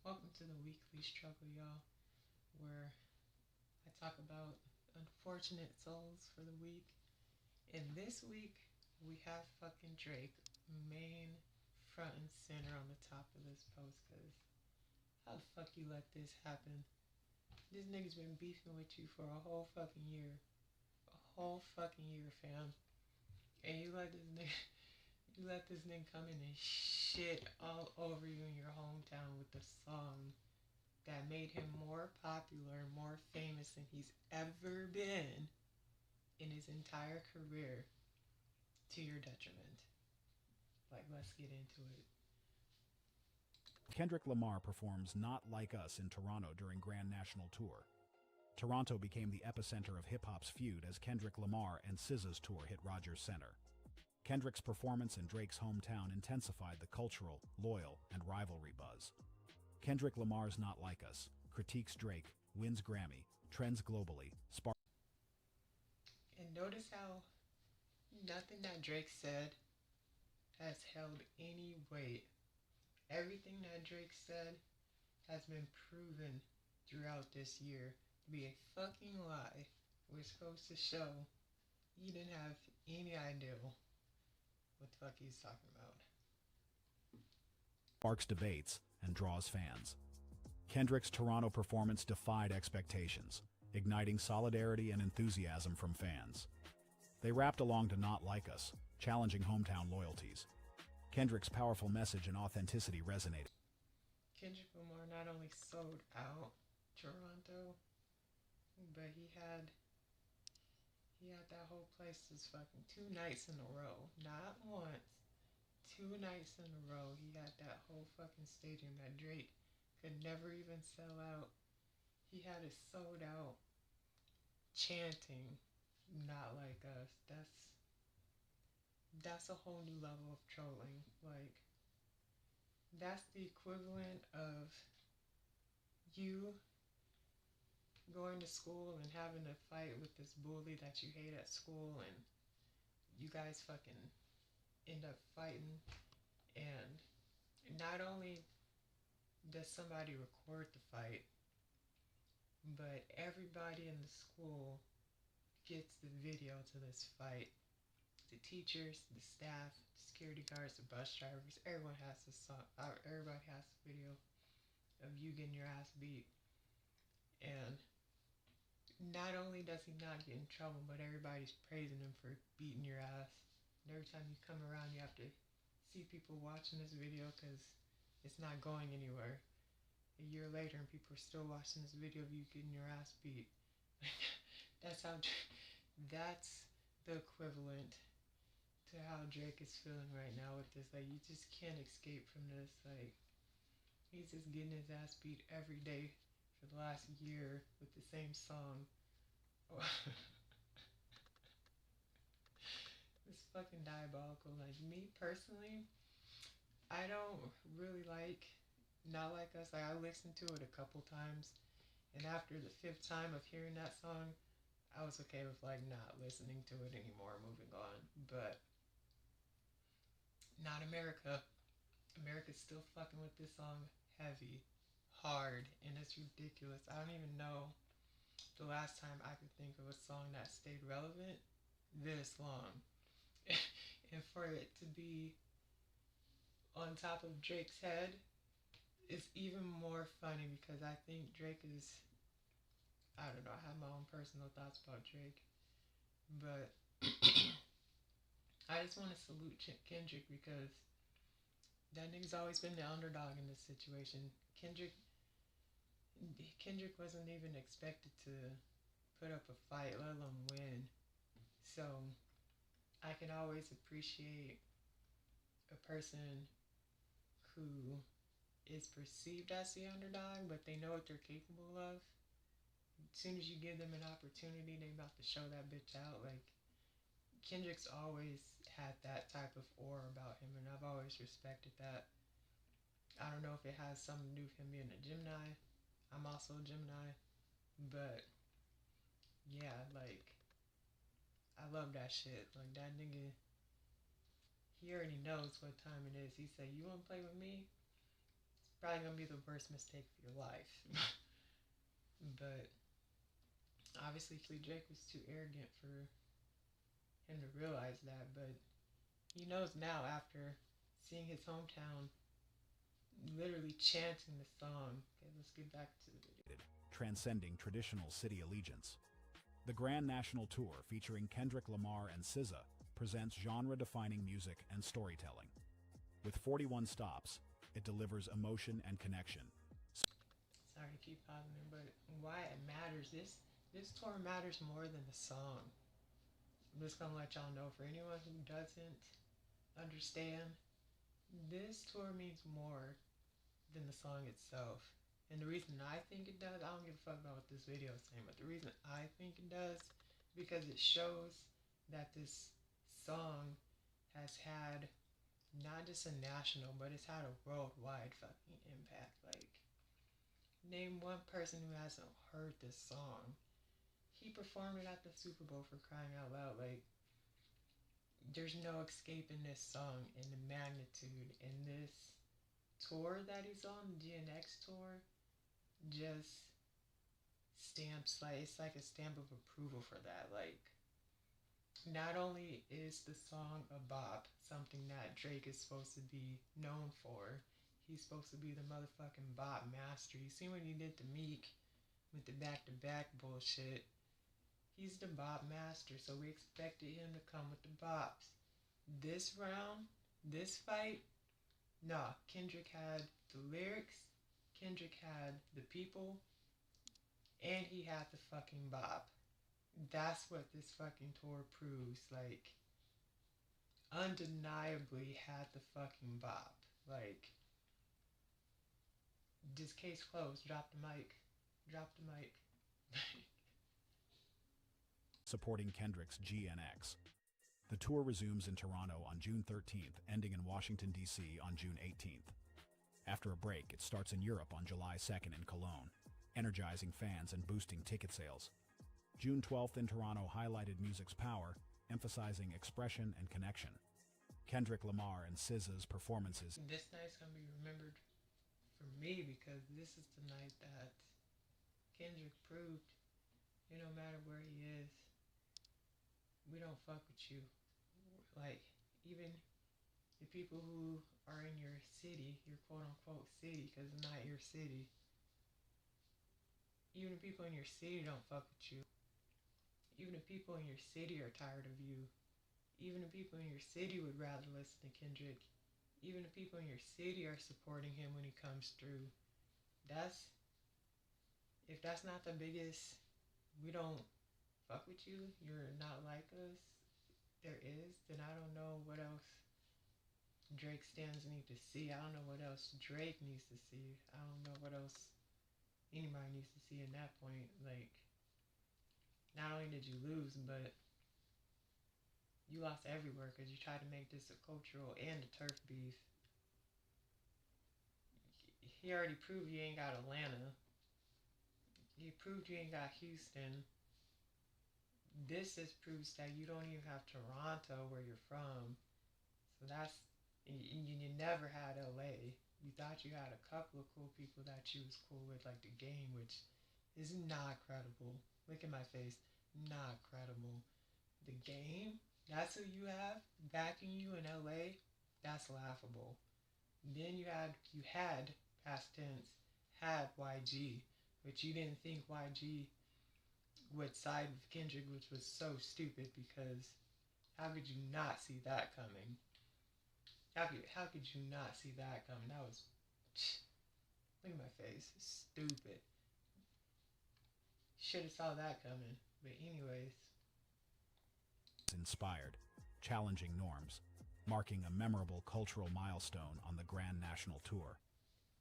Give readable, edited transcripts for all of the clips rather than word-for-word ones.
Welcome to the weekly struggle, y'all, where I talk about unfortunate souls for the week. And this week, we have fucking Drake main front and center on the top of this post, because how the fuck you let this happen? This nigga's been beefing with you for a whole fucking year. A whole fucking year, fam. And you let this nigga come in and shit all over you in your hometown with the song that made him more popular and more famous than he's ever been in his entire career, to your detriment. Like, let's get into it. Kendrick Lamar performs Not Like Us in Toronto during Grand National Tour. Toronto became the epicenter of hip-hop's feud as Kendrick Lamar and SZA's tour hit Rogers Center. Kendrick's performance in Drake's hometown intensified the cultural, loyal, and rivalry buzz. Kendrick Lamar's Not Like Us critiques Drake, wins Grammy, trends globally, sparks. And notice how nothing that Drake said has held any weight. Everything that Drake said has been proven throughout this year to be a fucking lie, which goes to show he didn't have any idea what the fuck he's talking about. Sparks debates and draws fans. Kendrick's Toronto performance defied expectations, igniting solidarity and enthusiasm from fans. They rapped along to Not Like Us, challenging hometown loyalties. Kendrick's powerful message and authenticity resonated. Kendrick Lamar not only sold out Toronto, but he had that whole place just fucking 2 nights in a row. Not once. 2 nights in a row. He had that whole fucking stadium that Drake could never even sell out. He had it sold out chanting Not Like Us. That's a whole new level of trolling. Like, that's the equivalent of you going to school and having a fight with this bully that you hate at school, and you guys fucking end up fighting, and not only does somebody record the fight, but everybody in the school gets the video to this fight. The teachers, the staff, the security guards, the bus drivers, everyone has this song. Everybody has a video of you getting your ass beat. And not only does he not get in trouble, but everybody's praising him for beating your ass. And every time you come around, you have to see people watching this video because it's not going anywhere. A year later, and people are still watching this video of you getting your ass beat. that's how. That's the equivalent to how Drake is feeling right now with this. Like, you just can't escape from this. Like, he's just getting his ass beat every day for the last year with the same song. It's fucking diabolical. Like, me personally, I don't really like Not Like Us. Like, I listened to it a couple times, and after the fifth time of hearing that song, I was okay with, like, not listening to it anymore, moving on. But not America. America's still fucking with this song heavy, hard, and it's ridiculous. I don't even know the last time I could think of a song that stayed relevant this long. And for it to be on top of Drake's head is even more funny, because I think Drake is, I don't know, I have my own personal thoughts about Drake, but I just want to salute Kendrick, because that nigga's always been the underdog in this situation. Kendrick wasn't even expected to put up a fight, let alone win. So I can always appreciate a person who is perceived as the underdog, but they know what they're capable of. As soon as you give them an opportunity, they about to show that bitch out. Like, Kendrick's always had that type of aura about him, and I've always respected that. I don't know if it has something to do with him being a Gemini. I'm also a Gemini, but yeah, like, I love that shit. Like, that nigga, he already knows what time it is. He said, "You wanna play with me? probably gonna be the worst mistake of your life. But obviously, Drake was too arrogant for him to realize that. But he knows now after seeing his hometown literally chanting the song. Okay, let's get back to the video. Transcending traditional city allegiance. The Grand National Tour, featuring Kendrick Lamar and SZA, presents genre-defining music and storytelling. With 41 stops, it delivers emotion and connection. Sorry to keep pausing, but why it matters, this tour matters more than the song. I'm just gonna let y'all know, for anyone who doesn't understand, this tour means more than the song itself. And the reason I think it does, I don't give a fuck about what this video is saying, but the reason I think it does is because it shows that this song has had not just a national, but it's had a worldwide fucking impact. Like, name one person who hasn't heard this song. He performed it at the Super Bowl, for crying out loud. Like, there's no escaping this song and the magnitude. And this tour that he's on, the GNX tour, just stamps, like, it's like a stamp of approval for that. Like, not only is the song a bop, something that Drake is supposed to be known for, he's supposed to be the motherfucking bop master. You see what he did to Meek with the back-to-back bullshit? He's the bop master, so we expected him to come with the bops. This round, this fight, nah, Kendrick had the lyrics, Kendrick had the people, and he had the fucking bop. That's what this fucking tour proves. Like, undeniably had the fucking bop. Like, this case closed. Drop the mic. Drop the mic. Supporting Kendrick's GNX. The tour resumes in Toronto on June 13th, ending in Washington, D.C. on June 18th. After a break, it starts in Europe on July 2nd in Cologne, energizing fans and boosting ticket sales. June 12th in Toronto highlighted music's power, emphasizing expression and connection. Kendrick Lamar and SZA's performances. This night's gonna be remembered for me because this is the night that Kendrick proved, no matter where he is, we don't fuck with you. Like, even the people who are in your city, your quote-unquote city, because it's not your city, even the people in your city don't fuck with you. Even the people in your city are tired of you. Even the people in your city would rather listen to Kendrick. Even the people in your city are supporting him when he comes through. If that's not the biggest, we don't fuck with you, you're not like us, there is, then I don't know what else Drake stands need to see. I don't know what else Drake needs to see. I don't know what else anybody needs to see in that point. Like, not only did you lose, but you lost everywhere because you tried to make this a cultural and a turf beef. He already proved you ain't got Atlanta. He proved you ain't got Houston. This just proves that you don't even have Toronto where you're from. So you never had LA. You thought you had a couple of cool people that you was cool with, like The Game, which is not credible. Look at my face. Not credible. The Game? That's who you have backing you in LA? That's laughable. Then you had, past tense, had YG, but you didn't think YG would side with Kendrick, which was so stupid because how could you not see that coming? How could you not see that coming? That was, look at my face, stupid. Should have saw that coming. But anyways. Inspired, challenging norms, marking a memorable cultural milestone on the Grand National Tour.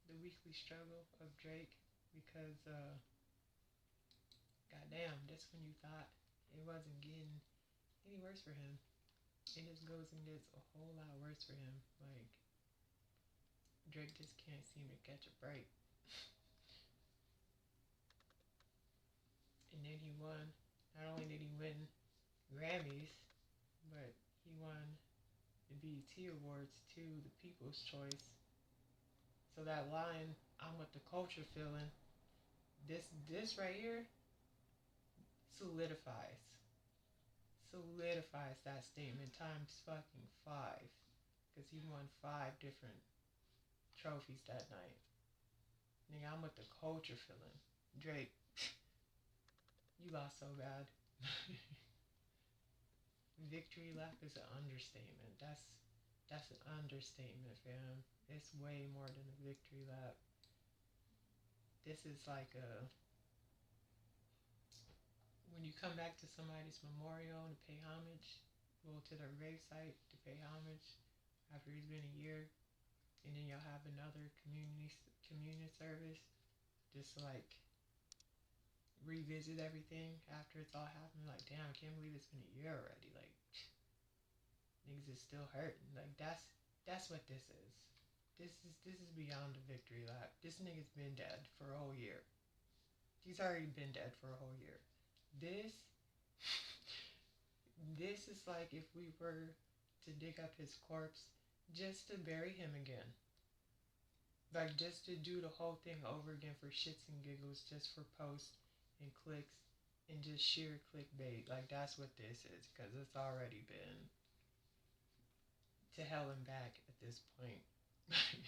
The weekly struggle of Drake, because goddamn, that's when you thought it wasn't getting any worse for him. It just goes and gets a whole lot worse for him. Like, Drake just can't seem to catch a break. And then he won. Not only did he win Grammys, but he won the BET Awards too, the People's Choice. So that line, I'm with the culture feeling, this right here solidifies solidifies that statement times fucking five. Because he won five different trophies that night. Nigga, I'm with the culture feeling. Drake, you lost so bad. Victory lap is an understatement. That's an understatement, fam. It's way more than a victory lap. This is like a when you come back to somebody's memorial to pay homage, go to their gravesite to pay homage after it's been a year, and then you'll have another communion service, just like revisit everything after it's all happened. Like, damn, I can't believe it's been a year already. Like, niggas is still hurting. Like, that's what this is. This is beyond the victory lap. This nigga's been dead for a whole year. He's already been dead for a whole year. This is like if we were to dig up his corpse just to bury him again. Like just to do the whole thing over again for shits and giggles, just for posts and clicks and just sheer clickbait. Like that's what this is, because it's already been to hell and back at this point. But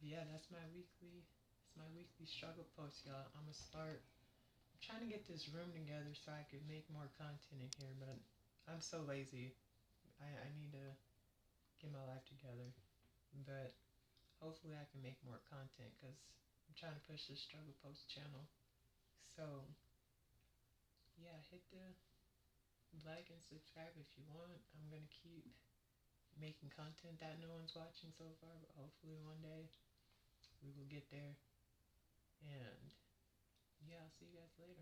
yeah, that's my weekly struggle post, y'all. I'm trying to get this room together so I could make more content in here, but I'm so lazy. I need to get my life together. But hopefully I can make more content because I'm trying to push this struggle post channel. So yeah, hit the like and subscribe if you want. I'm gonna keep making content that no one's watching so far, but hopefully one day we will get there. And yeah, I'll see you guys later.